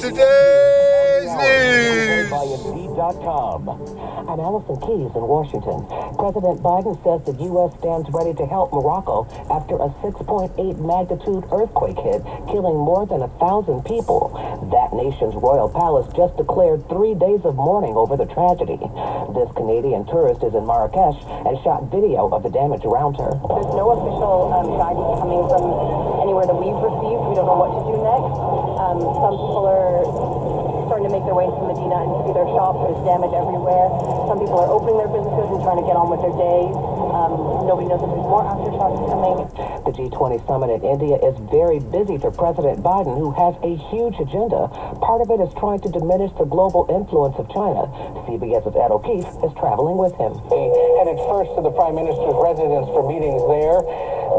today's news. I'm Allison Keyes in Washington. President Biden says the U.S. stands ready to help Morocco after a 6.8 magnitude earthquake hit, killing more than 1,000 people. That nation's royal palace just declared 3 days of mourning over the tragedy. This Canadian tourist is in Marrakesh and shot video of the damage around her. There's no official guidance coming from anywhere that we've received. We don't know what to do next. Some people are starting to make their way to Medina and see their shops. There's damage everywhere. Some people are opening their businesses and trying to get on with their days. Nobody knows if there's more aftershocks coming. The G20 summit in India is very busy for President Biden, who has a huge agenda. Part of it is trying to diminish the global influence of China. CBS's Ed O'Keefe is traveling with him. He headed first to the Prime Minister's residence for meetings there.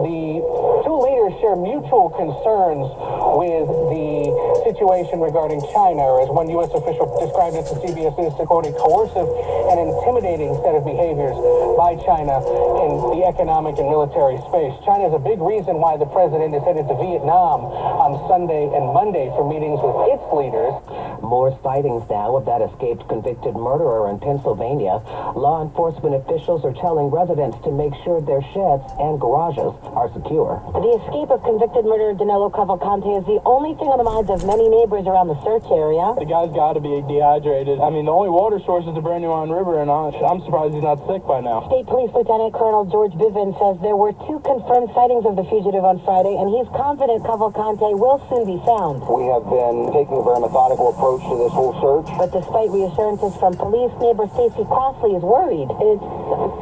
The two leaders share mutual concerns with the situation regarding China, or as one U.S. official described it to CBS News, to quote, a coercive and intimidating set of behaviors by China in the economic and military space. China is a big reason why the president is headed to Vietnam on Sunday and Monday for meetings with its leaders. More sightings now of that escaped convicted murderer in Pennsylvania. Law enforcement officials are telling residents to make sure their sheds and garages are secure. The escape of convicted murderer Danilo Cavalcante is the only thing on the minds of many neighbors around the search area. The guy's got to be dehydrated. I mean, the only water source is the Brandywine River, and I'm surprised he's not sick by now. State Police Lieutenant Colonel George Bivens says there were 2 confirmed sightings of the fugitive on Friday, and he's confident Cavalcante will soon be found. We have been taking a very methodical approach to this whole search. But despite reassurances from police, neighbor Stacy Crossley is worried. It's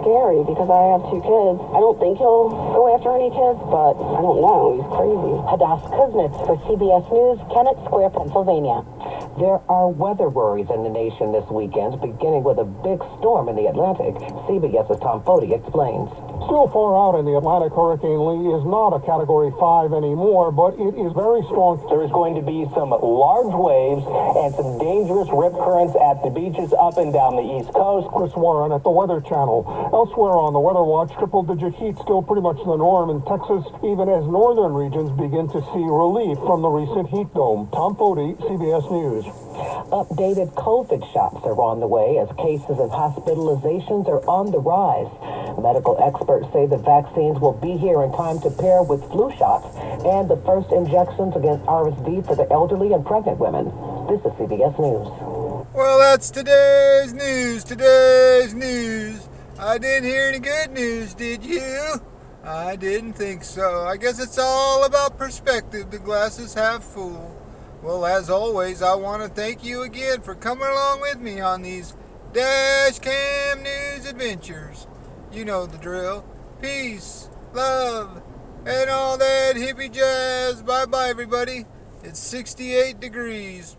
scary because I have 2 kids. I don't think he'll go after any kids, but I don't know. He's crazy. Hadass Kuznets for CBS News, Kennett Square, Pennsylvania. There are weather worries in the nation this weekend, beginning with a big storm in the Atlantic. CBS's Tom Foti explains. Still far out in the Atlantic, Hurricane Lee is not a Category 5 anymore, but it is very strong. There is going to be some large waves and some dangerous rip currents at the beaches up and down the East Coast. Chris Warren at the Weather Channel. Elsewhere on the Weather Watch, triple-digit heat still pretty much the norm in Texas, even as northern regions begin to see relief from the recent heat dome. Tom Foti, CBS News. Updated COVID shots are on the way as cases and hospitalizations are on the rise. Medical experts say the vaccines will be here in time to pair with flu shots and the first injections against RSV for the elderly and pregnant women. This is CBS News. Well, that's today's news. Today's news. I didn't hear any good news, did you? I didn't think so. I guess it's all about perspective. The glass is half full. Well, as always, I want to thank you again for coming along with me on these Dash Cam News adventures. You know the drill. Peace, love, and all that hippie jazz. Bye-bye, everybody. It's 68 degrees.